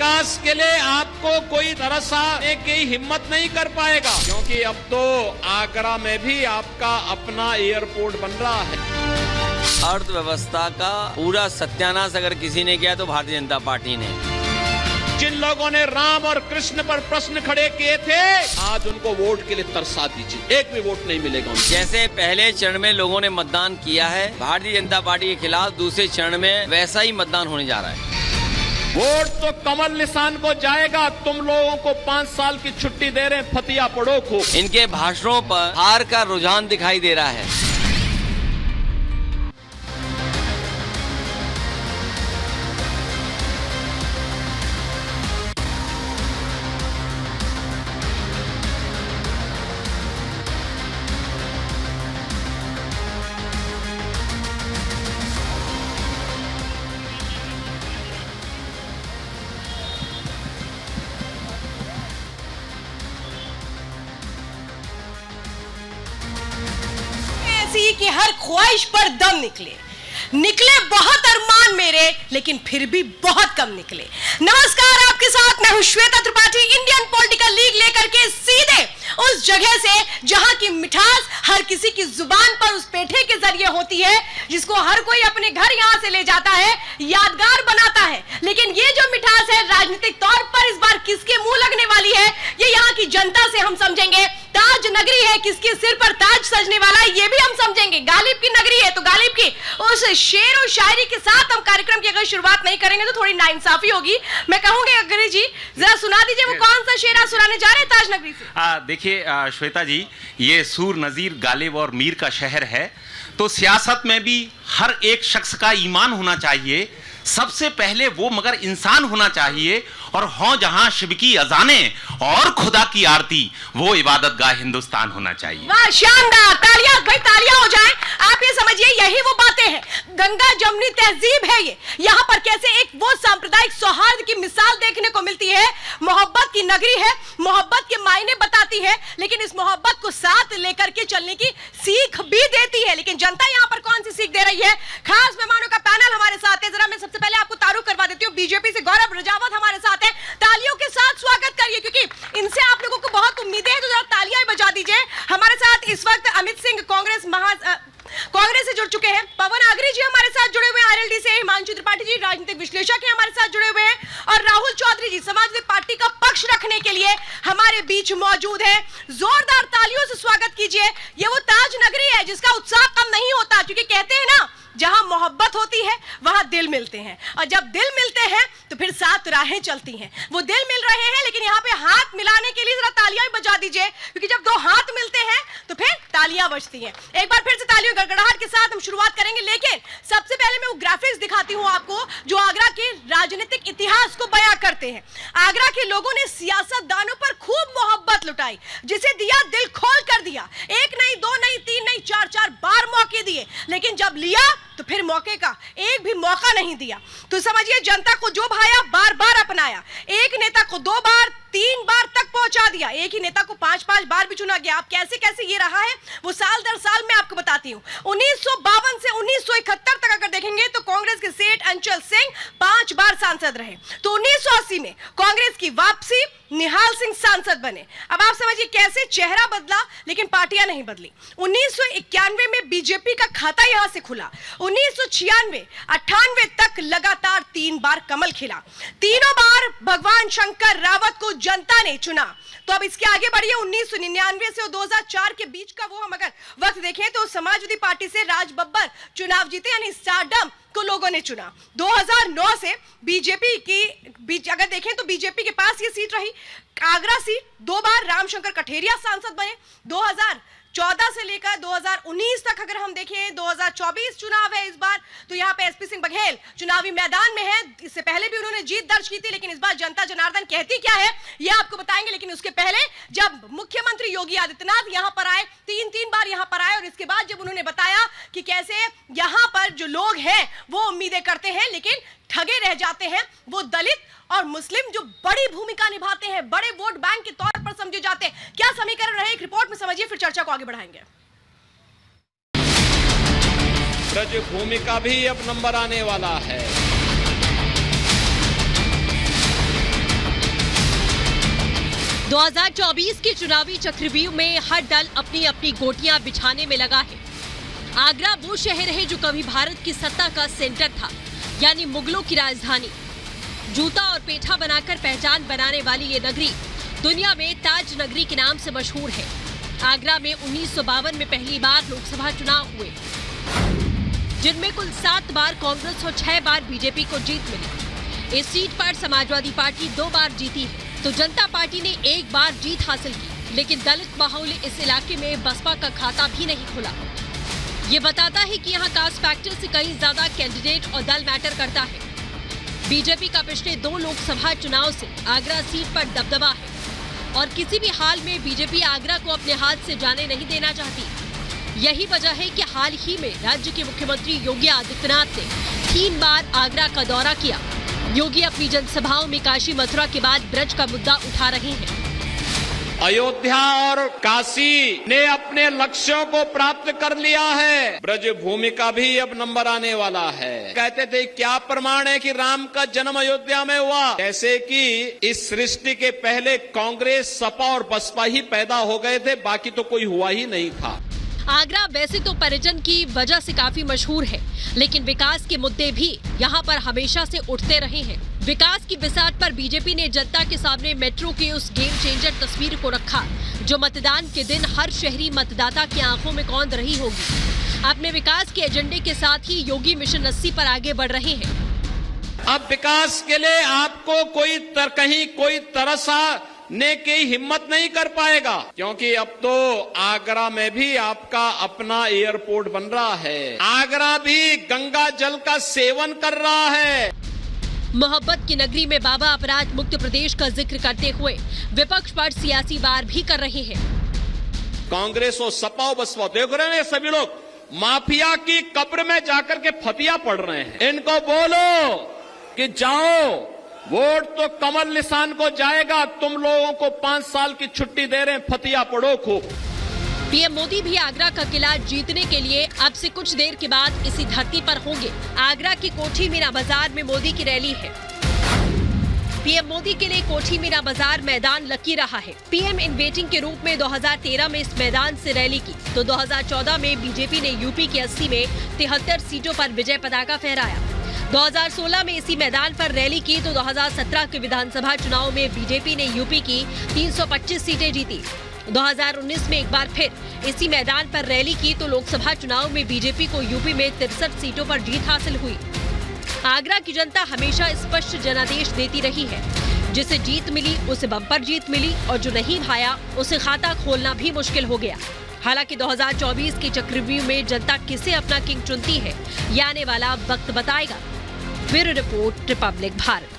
विकास के लिए आपको कोई तरस आने की हिम्मत नहीं कर पाएगा, क्योंकि अब तो आगरा में भी आपका अपना एयरपोर्ट बन रहा है। अर्थव्यवस्था का पूरा सत्यानाश अगर किसी ने किया तो भारतीय जनता पार्टी ने। जिन लोगों ने राम और कृष्ण पर प्रश्न खड़े किए थे, आज उनको वोट के लिए तरसा दीजिए, एक भी वोट नहीं मिलेगा उनको। जैसे पहले चरण में लोगों ने मतदान किया है भारतीय जनता पार्टी के खिलाफ, दूसरे चरण में वैसा ही मतदान होने जा रहा है। वोट तो कमल निशान को जाएगा। तुम लोगों को 5 साल की छुट्टी दे रहे हैं, फतिया पड़ो खूब। इनके भाषणों पर हार का रुझान दिखाई दे रहा है। कि हर ख्वाहिश पर दम निकले बहुत अरमान मेरे, लेकिन फिर भी बहुत कम निकले। नमस्कार, आपके साथ मैं हूं Shweta Tripathi, Indian political league लेकर के सीधे उस जगह से जहां की मिठास हर किसी की जुबान पर उस पेठे के जरिए होती है, जिसको हर कोई अपने घर यहां से ले जाता है, यादगार बनाता है। लेकिन ये जो मिठास है राजनीतिक तौर पर इस बार किसके मुंह लगने वाली है, ये यहाँ की जनता से हम समझेंगे। ताज नगरी है, किसके सिर पर ताज सजने वाला है ये भी हम समझेंगे। गालिब की नगरी है तो गालिब की उस शेर और शायरी के साथ हम कार्यक्रम की अगर शुरुआत नहीं करेंगे तो थोड़ी नाइंसाफी होगी। मैं कहूंगी अग्रणी जी जरा सुना दीजिए वो कौन सा शेर सुनाने जा रहे हैं ताज नगरी से। देखिए श्वेता जी, ये सूर नजीर गालिब और मीर का शहर है, तो सियासत में भी हर एक शख्स का ईमान होना चाहिए। सबसे पहले वो मगर इंसान होना चाहिए, और हों जहां शिव की अजाने और खुदा की आरती, वो इबादत गाह हिंदुस्तान होना चाहिए। वाह, शानदार, तालियां भाई, तालियां हो जाएं। आप ये समझिए यही वो बातें हैं, गंगा जमुनी तहजीब है ये। यहाँ पर कैसे एक वो सांप्रदायिक सौहार्द की मिसाल देखने को मिलती है। मोहब्बत की नगरी है, मोहब्बत के मायने बताती है, लेकिन इस मोहब्बत को साथ लेकर के चलने की सीख भी देती है। लेकिन जनता यहाँ पर कौन सी सीख दे रही है? खास मेहमानों का पैनल हमारे साथ है। जरा मैं सबसे पहले आपको तारुफ करवा देती हूँ, बीजेपी से गौरव रजावत हमारे साथ है। तालियों के साथ स्वागत करिए, क्योंकि इनसे आप लोगों को बहुत उम्मीदें हैं, तो जरा तालियां बजा दीजिए। हमारे साथ इस वक्त अमित सिंह कांग्रेस से जुड़ चुके हैं, पवन आगरी जी हमारे साथ जुड़े हुए हैं आरएलडी से, हिमांशु त्रिपाठी जी राजनीतिक विश्लेषक हैं हमारे साथ जुड़े हुए हैं, और राहुल चौधरी जी समाजवादी पार्टी का पक्ष रखने के लिए हमारे बीच मौजूद है। जोरदार तालियों से स्वागत कीजिए। ये वो ताज नगरी है जिसका उत्साह कम नहीं होता, क्योंकि कहते हैं ना जहां मोहब्बत होती है वहां दिल मिलते हैं, और जब दिल मिलते हैं तो फिर साथ राहें चलती हैं। वो दिल मिल रहे हैं, लेकिन यहाँ पे हाथ मिलाने के लिए जरा तालियां बजा दीजिए, क्योंकि जब दो हाथ मिलते हैं तो फिर तालियां बजती हैं। एक बार फिर से तालियों गड़गड़ाहट के साथ हम शुरुआत करेंगे, लेकिन सबसे पहले मैं वो ग्राफिक्स दिखाती हूँ आपको जो आगरा के राजनीतिक इतिहास को बयां करते हैं। आगरा के लोगों ने सियासतदानों पर खूब मोहब्बत लुटाई, जिसे दिया दिल खोल कर दिया। एक नहीं, दो नहीं, तीन नहीं, 4 बार मौके दिए, लेकिन जब लिया तो फिर मौके का एक भी मौका नहीं दिया। तो समझिए जनता को जो भाया बार बार अपनाया। एक नेता को 2 बार 3 बार तक पहुंचा दिया, एक ही नेता को 5 बार भी चुना गया। अब कैसे कैसे ये रहा है वो साल दर साल मैं आपको बताती हूँ। 1952 से 1971 तक अगर देखेंगे तो कांग्रेस के सेठ अंचल सिंह 5 बार सांसद रहे। तो 1980 में कांग्रेस की वापसी, निहाल सिंह सांसद बने। अब आप समझिए कैसे चेहरा बदला, लेकिन पार्टियां नहीं बदली। 1991 में बीजेपी का खाता यहां से खुला। 1996, 98 तक लगातार 3 बार कमल खिला। तीनों बार भगवान शंकर रावत को जनता ने चुना। तो अब इसके आगे बढ़िए, 1999 से 2004 के बीच का वो हम अगर वक्त देखें तो समाजवादी पार्टी से राज बब्बर चुनाव जीते, यानी स्टारडम को लोगों ने चुना। 2009 से बीजेपी की अगर देखें तो बीजेपी के पास ये सीट रही, आगरा सीट। 2 बार रामशंकर कठेरिया सांसद बने। 2014 से लेकर 2019 तक अगर हम देखें, 2024 चुनाव है इस बार, तो यहाँ पे एसपी सिंह बघेल चुनावी मैदान में है। इससे पहले भी उन्होंने जीत दर्ज की थी, लेकिन इस बार जनता जनार्दन कहती क्या है ये आपको बताएंगे। लेकिन उसके पहले जब मुख्यमंत्री योगी आदित्यनाथ यहाँ पर आए, 3 बार यहाँ पर आए, और इसके बाद जब उन्होंने बताया कि कैसे यहाँ पर जो लोग हैं वो उम्मीदें करते हैं लेकिन ठगे रह जाते हैं, वो दलित और मुस्लिम जो बड़ी भूमिका निभाते हैं, बड़े वोट बैंक के तौर पर समझे जाते हैं। क्या समीकरण रहे एक रिपोर्ट में समझिए, फिर चर्चा को आगे बढ़ाएंगे। ब्रज भूमि का भी अब नंबर आने वाला है। 2024 के चुनावी चक्रव्यूह में हर दल अपनी अपनी गोटियां बिछाने में लगा है। आगरा वो शहर है जो कभी भारत की सत्ता का सेंटर था, यानी मुगलों की राजधानी। जूता और पेठा बनाकर पहचान बनाने वाली ये नगरी दुनिया में ताज नगरी के नाम से मशहूर है। आगरा में 1952 में पहली बार लोकसभा चुनाव हुए, जिनमें कुल 7 बार कांग्रेस और 6 बार बीजेपी को जीत मिली। इस सीट पर समाजवादी पार्टी 2 बार जीती है, तो जनता पार्टी ने 1 बार जीत हासिल की। लेकिन दलित माहौल इस इलाके में बसपा का खाता भी नहीं खुला। ये बताता है कि यहाँ कास्ट फैक्टर से कहीं ज्यादा कैंडिडेट और दल मैटर करता है। बीजेपी का पिछले 2 लोकसभा चुनाव से आगरा सीट पर दबदबा है और किसी भी हाल में बीजेपी आगरा को अपने हाथ से जाने नहीं देना चाहती। यही वजह है कि हाल ही में राज्य के मुख्यमंत्री योगी आदित्यनाथ ने 3 बार आगरा का दौरा किया। योगी अपनी जनसभाओं में काशी मथुरा के बाद ब्रज का मुद्दा उठा रहे हैं। अयोध्या और काशी ने अपने लक्ष्यों को प्राप्त कर लिया है। ब्रज भूमि का भी अब नंबर आने वाला है। कहते थे क्या प्रमाण है कि राम का जन्म अयोध्या में हुआ? जैसे कि इस सृष्टि के पहले कांग्रेस, सपा और बसपा ही पैदा हो गए थे, बाकी तो कोई हुआ ही नहीं था। आगरा वैसे तो पर्यटन की वजह से काफी मशहूर है, लेकिन विकास के मुद्दे भी यहाँ पर हमेशा से उठते रहे हैं। विकास की बिसात पर बीजेपी ने जनता के सामने मेट्रो की उस गेम चेंजर तस्वीर को रखा, जो मतदान के दिन हर शहरी मतदाता की आंखों में कौंध रही होगी। अपने विकास के एजेंडे के साथ ही योगी मिशन 80 पर आगे बढ़ रहे हैं। अब विकास के लिए आपको कहीं कोई तरसने की हिम्मत नहीं कर पाएगा, क्योंकि अब तो आगरा में भी आपका अपना एयरपोर्ट बन रहा है। आगरा भी गंगा जल का सेवन कर रहा है। मोहब्बत की नगरी में बाबा अपराध मुक्त प्रदेश का जिक्र करते हुए विपक्ष पर सियासी वार भी कर रहे हैं। कांग्रेस और सपा और बसपा देख रहे हैं, सभी लोग माफिया की कब्र में जाकर के फतिया पढ़ रहे हैं। इनको बोलो कि जाओ, वोट तो कमल निशान को जाएगा, तुम लोगों को 5 साल की छुट्टी दे रहे हैं, फतिया पढ़ो खूब। पीएम मोदी भी आगरा का किला जीतने के लिए अब से कुछ देर के बाद इसी धरती पर होंगे। आगरा की कोठी मीना बाजार में मोदी की रैली है। पीएम मोदी के लिए कोठी मीना बाजार मैदान लकी रहा है। पीएम इन वेटिंग के रूप में 2013 में इस मैदान से रैली की, तो 2014 में बीजेपी ने यूपी की 80 में 73 सीटों पर विजय पताका फहराया। 2016 में इसी मैदान पर रैली की, तो 2017 के विधानसभा चुनाव में बीजेपी ने यूपी की 325 सीटें जीती। 2019 में एक बार फिर इसी मैदान पर रैली की, तो लोकसभा चुनाव में बीजेपी को यूपी में 63 सीटों पर जीत हासिल हुई। आगरा की जनता हमेशा स्पष्ट जनादेश देती रही है। जिसे जीत मिली उसे बम्पर जीत मिली, और जो नहीं भाया उसे खाता खोलना भी मुश्किल हो गया। हालांकि 2024 के चक्रव्यूह में जनता किसे अपना किंग चुनती है, ये आने वाला वक्त बताएगा। Bureau report, Republic Bharat.